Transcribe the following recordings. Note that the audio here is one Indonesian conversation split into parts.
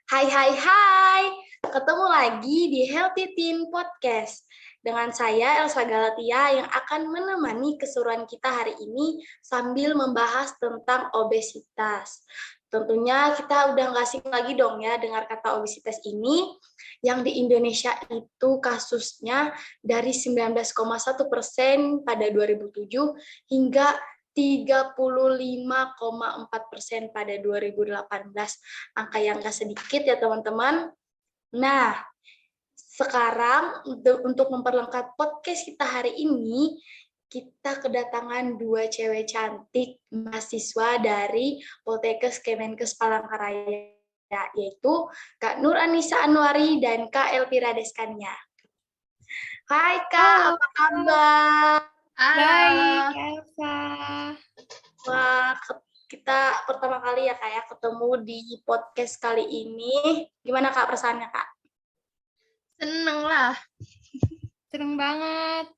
Hai hai hai, ketemu lagi di Healthy Teen Podcast dengan saya Elsa Galatia yang akan menemani keseruan kita hari ini sambil membahas tentang obesitas. Tentunya kita udah nggak asing lagi dong ya dengar kata obesitas ini, yang di Indonesia itu kasusnya dari 19,1% pada 2007 hingga 35,4% pada 2018. Angka yang nggak sedikit ya teman-teman. Nah, sekarang untuk memperlengkap podcast kita hari ini, kita kedatangan dua cewek cantik mahasiswa dari Poltekkes Kemenkes Palangkaraya, yaitu Kak Nur Anissa Anwari dan Kak Elvira Deskania. Hai Kak, Halo. apa kabar? Baik, Elsa. Wah, kita pertama kali ya Kak ya ketemu di podcast kali ini. Gimana Kak perasaannya Kak? Seneng lah. Seneng banget.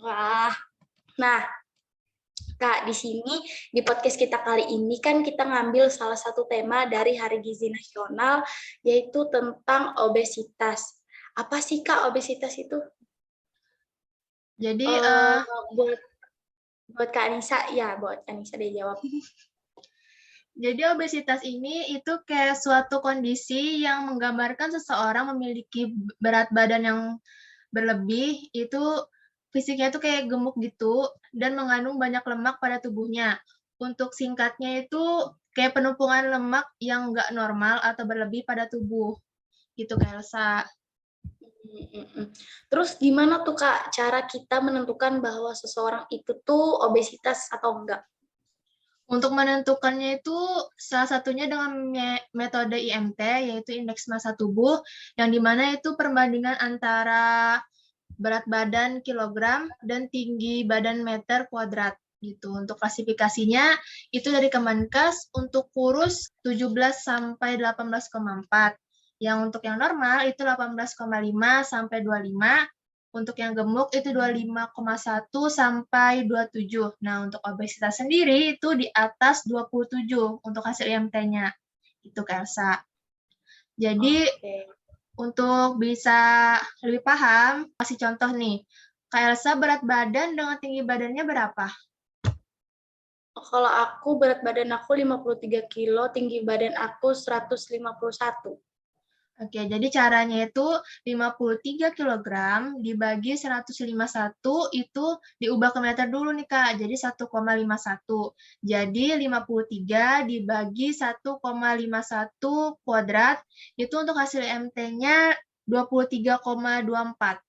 Wah, nah Kak, di sini di podcast kita kali ini kan kita ngambil salah satu tema dari Hari Gizi Nasional, yaitu tentang obesitas. Apa sih Kak obesitas itu? Jadi, buat Kak Anissa, ya buat Anissa deh jawab. jadi obesitas ini itu kayak suatu kondisi yang menggambarkan seseorang memiliki berat badan yang berlebih, itu fisiknya itu kayak gemuk gitu, dan mengandung banyak lemak pada tubuhnya. Untuk singkatnya itu kayak penumpukan lemak yang nggak normal atau berlebih pada tubuh. Gitu, Kak Elsa. Terus gimana tuh Kak cara kita menentukan bahwa seseorang itu tuh obesitas atau enggak? Untuk menentukannya itu salah satunya dengan metode IMT, yaitu indeks massa tubuh, yang dimana itu perbandingan antara berat badan kilogram dan tinggi badan meter kuadrat. Gitu. Untuk klasifikasinya itu dari Kemenkes untuk kurus 17 sampai 18,4. Yang untuk yang normal itu 18,5 sampai 25. Untuk yang gemuk itu 25,1 sampai 27. Nah, untuk obesitas sendiri itu di atas 27 untuk hasil IMT-nya. Itu Kak Elsa. Jadi, untuk bisa lebih paham, kasih contoh nih. Kak Elsa berat badan dengan tinggi badannya berapa? Kalau aku berat badan aku 53 kilo, tinggi badan aku 151. Oke, jadi caranya itu 53 kilogram dibagi 151 itu diubah ke meter dulu nih Kak, jadi 1,51. Jadi 53 dibagi 1,51 kuadrat, itu untuk hasil MT-nya 23,24.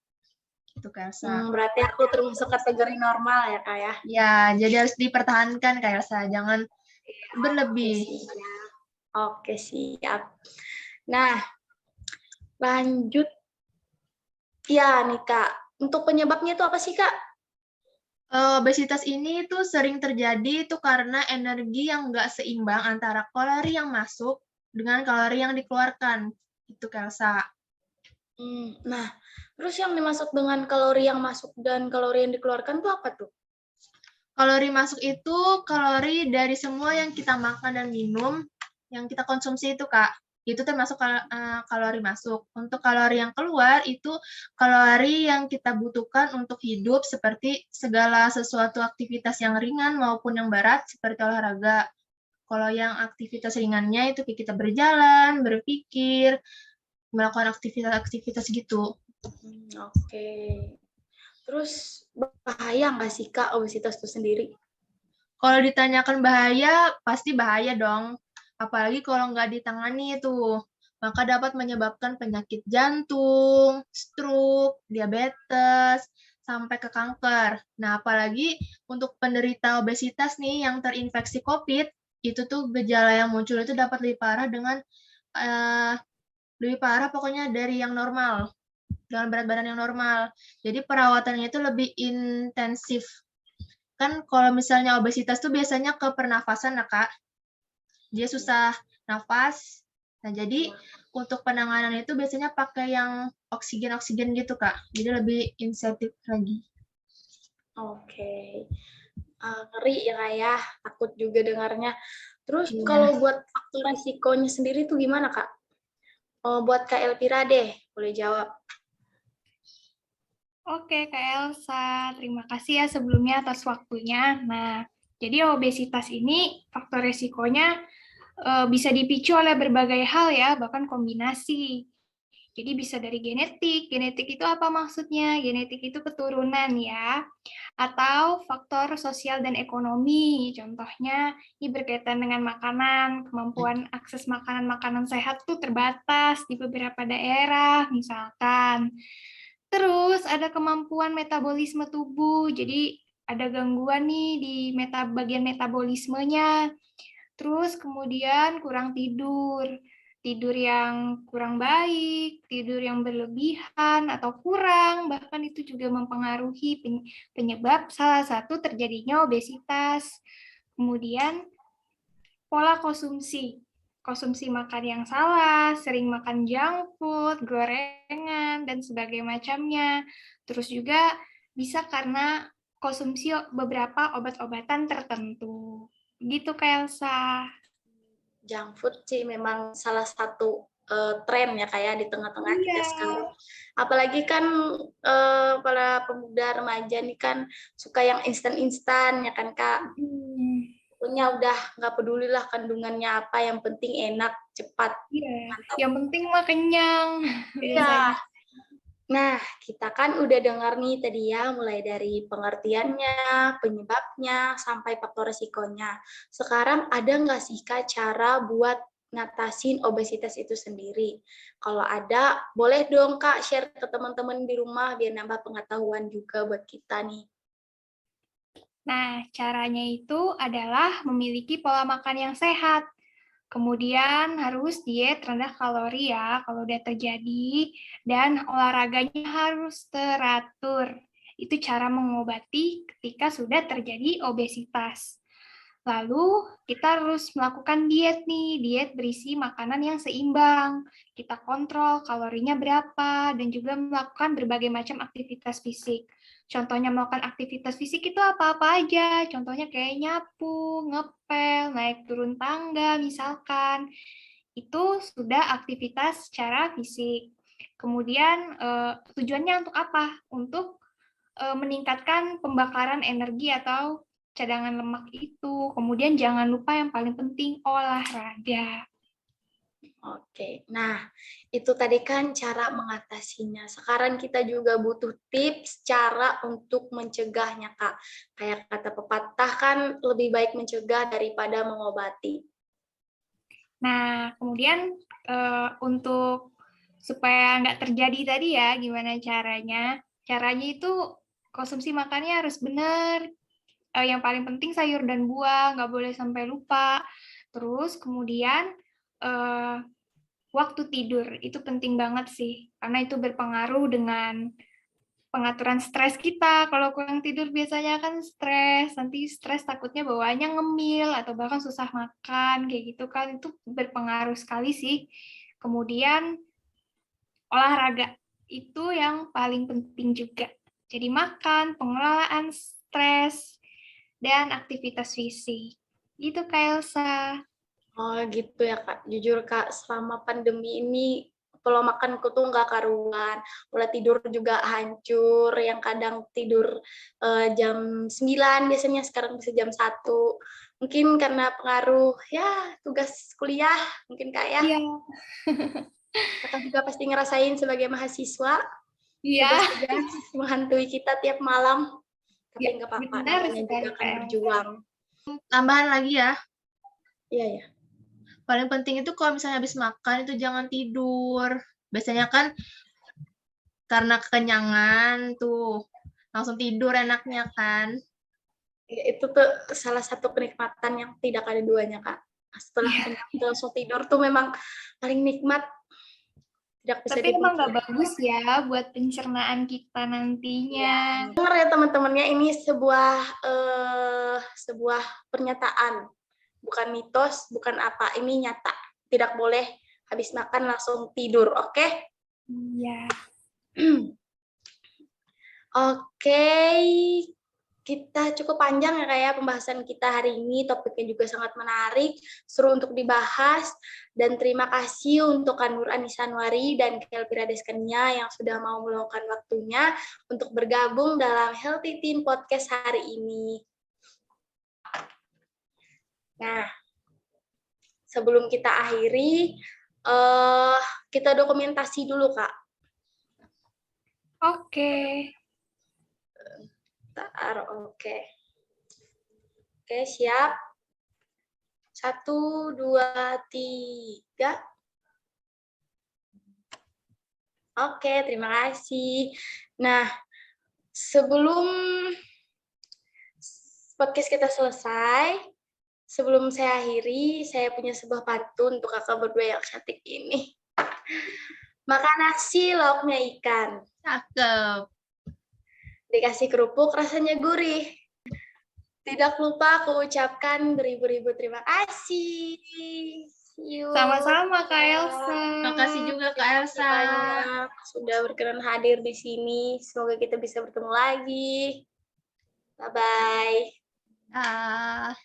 Itu Kak Elsa. Berarti aku termasuk kategori normal ya Kak ya? Ya, jadi harus dipertahankan Kak Elsa, jangan berlebih. Oke, siap. Nah, lanjut. Ya nih Kak, untuk penyebabnya itu apa sih Kak? Obesitas ini tuh sering terjadi itu karena energi yang nggak seimbang antara kalori yang masuk dengan kalori yang dikeluarkan. Itu Kelsa. Nah, terus yang dimaksud dengan kalori yang masuk dan kalori yang dikeluarkan tuh apa tuh? Kalori masuk itu kalori dari semua yang kita makan dan minum, yang kita konsumsi itu, Kak. Itu termasuk kalori masuk. Untuk kalori yang keluar, itu kalori yang kita butuhkan untuk hidup, seperti segala sesuatu aktivitas yang ringan maupun yang berat, seperti olahraga. Kalau yang aktivitas ringannya itu kita berjalan, berpikir, melakukan aktivitas-aktivitas gitu. Oke. Terus bahaya nggak sih Kak obesitas itu sendiri? Kalau ditanyakan bahaya, pasti bahaya dong. Apalagi kalau nggak ditangani itu. Maka dapat menyebabkan penyakit jantung, stroke, diabetes, sampai ke kanker. Nah, apalagi untuk penderita obesitas nih yang terinfeksi COVID, itu tuh gejala yang muncul itu dapat lebih parah dengan lebih parah pokoknya dari yang normal, dengan berat badan yang normal. Jadi perawatannya itu lebih intensif. Kan kalau misalnya obesitas tuh biasanya ke pernafasan ya Kak, dia susah nafas. Nah jadi untuk penanganan itu biasanya pakai yang oksigen gitu Kak, jadi lebih insentif lagi. Oke. Ngeri ya Kak ya, takut juga dengarnya. Terus kalau buat faktor resikonya sendiri tuh gimana Kak? Buat Kak Elvira deh, boleh jawab. Oke, Kak Elsa, terima kasih ya sebelumnya atas waktunya. Nah, jadi obesitas ini faktor resikonya bisa dipicu oleh berbagai hal ya, bahkan kombinasi. Jadi bisa dari genetik. Genetik itu apa maksudnya? Genetik itu keturunan ya. Atau faktor sosial dan ekonomi. Contohnya ini berkaitan dengan makanan, kemampuan akses makanan-makanan sehat tuh terbatas di beberapa daerah misalkan. Terus ada kemampuan metabolisme tubuh. Jadi ada gangguan nih di bagian metabolismenya. Terus kemudian kurang tidur. Tidur yang kurang baik, tidur yang berlebihan atau kurang, bahkan itu juga mempengaruhi penyebab salah satu terjadinya obesitas. Kemudian pola konsumsi. Konsumsi makan yang salah, sering makan junk food, gorengan, dan sebagainya macamnya. Terus juga bisa karena konsumsi beberapa obat-obatan tertentu. Gitu, Kak Elsa. Junk food sih memang salah satu tren ya kayak di tengah-tengah kita sekarang. Apalagi kan para pemuda remaja nih kan suka yang instan-instan ya kan Kak. Pokoknya udah nggak peduli lah kandungannya apa, yang penting enak, cepat. Iya, Mantap. yang penting mah kenyang. Iya. Nah, kita kan udah dengar nih tadi ya, mulai dari pengertiannya, penyebabnya, sampai faktor resikonya. Sekarang ada nggak sih Kak cara buat ngatasin obesitas itu sendiri? Kalau ada, boleh dong Kak share ke teman-teman di rumah biar nambah pengetahuan juga buat kita nih. Nah, caranya itu adalah memiliki pola makan yang sehat. Kemudian harus diet rendah kalori ya kalau udah terjadi, dan olahraganya harus teratur. Itu cara mengobati ketika sudah terjadi obesitas. Lalu kita harus melakukan diet nih, diet berisi makanan yang seimbang. Kita kontrol kalorinya berapa dan juga melakukan berbagai macam aktivitas fisik. Contohnya melakukan aktivitas fisik itu apa-apa aja. Contohnya kayak nyapu, ngepel, naik turun tangga misalkan. Itu sudah aktivitas secara fisik. Kemudian tujuannya untuk apa? Untuk meningkatkan pembakaran energi atau cadangan lemak itu. Kemudian jangan lupa yang paling penting olahraga. Oke, nah itu tadi kan cara mengatasinya. Sekarang kita juga butuh tips cara untuk mencegahnya, Kak. Kayak kata pepatah kan lebih baik mencegah daripada mengobati. Nah, kemudian untuk supaya nggak terjadi tadi ya, gimana caranya? Caranya itu konsumsi makannya harus benar. Yang paling penting sayur dan buah, nggak boleh sampai lupa. Terus kemudian waktu tidur itu penting banget sih, karena itu berpengaruh dengan pengaturan stres kita. Kalau kurang tidur biasanya kan stres, nanti stres takutnya bawaannya ngemil atau bahkan susah makan, kayak gitu kan, itu berpengaruh sekali sih. Kemudian olahraga, itu yang paling penting juga. Jadi makan, pengelolaan stres, dan aktivitas fisik. Gitu Kak Elsa. Oh gitu ya Kak. Jujur Kak, selama pandemi ini pola makanku tuh nggak karuan. Pola tidur juga hancur, yang kadang tidur jam 9 biasanya, sekarang bisa jam 1. Mungkin karena pengaruh ya tugas kuliah, mungkin Kak ya. Iya. Kakak juga pasti ngerasain sebagai mahasiswa, Iya. tugas-tugas menghantui kita tiap malam. Tapi nggak apa-apa, namanya juga akan berjuang. Tambahan lagi ya, Iya ya. paling penting itu kalau misalnya habis makan itu jangan tidur. Biasanya kan karena kekenyangan tuh langsung tidur enaknya kan. Itu tuh salah satu kenikmatan yang tidak ada duanya Kak. Setelah kenyang langsung tidur tuh memang paling nikmat. Tidak bisa Tapi emang nggak dipungkiri. bagus ya buat pencernaan kita nantinya. Dengar ya teman-temannya, ini sebuah pernyataan, bukan mitos, bukan apa, ini nyata. Tidak boleh habis makan langsung tidur, oke? Iya. Oke, kita cukup panjang ya kayak pembahasan kita hari ini, topiknya juga sangat menarik, seru untuk dibahas, dan terima kasih untuk Kanur Anisanwari dan Kelvira Deskenia yang sudah mau meluangkan waktunya untuk bergabung dalam Healthy Teen Podcast hari ini. Nah, sebelum kita akhiri, kita dokumentasi dulu, Kak. Oke. Oke. Oke, siap. 1, 2, 3. Oke, terima kasih. Nah, sebelum podcast kita selesai, sebelum saya akhiri, saya punya sebuah pantun untuk kakak berdua yang cantik ini. Makan nasi, lauknya ikan. Cakep. Dikasih kerupuk, rasanya gurih. Tidak lupa aku ucapkan beribu-ribu terima kasih. Sama-sama Kak Elsa. Makasih juga Kak Elsa. Banyak sudah berkenan hadir di sini. Semoga kita bisa bertemu lagi. Bye-bye. Ah.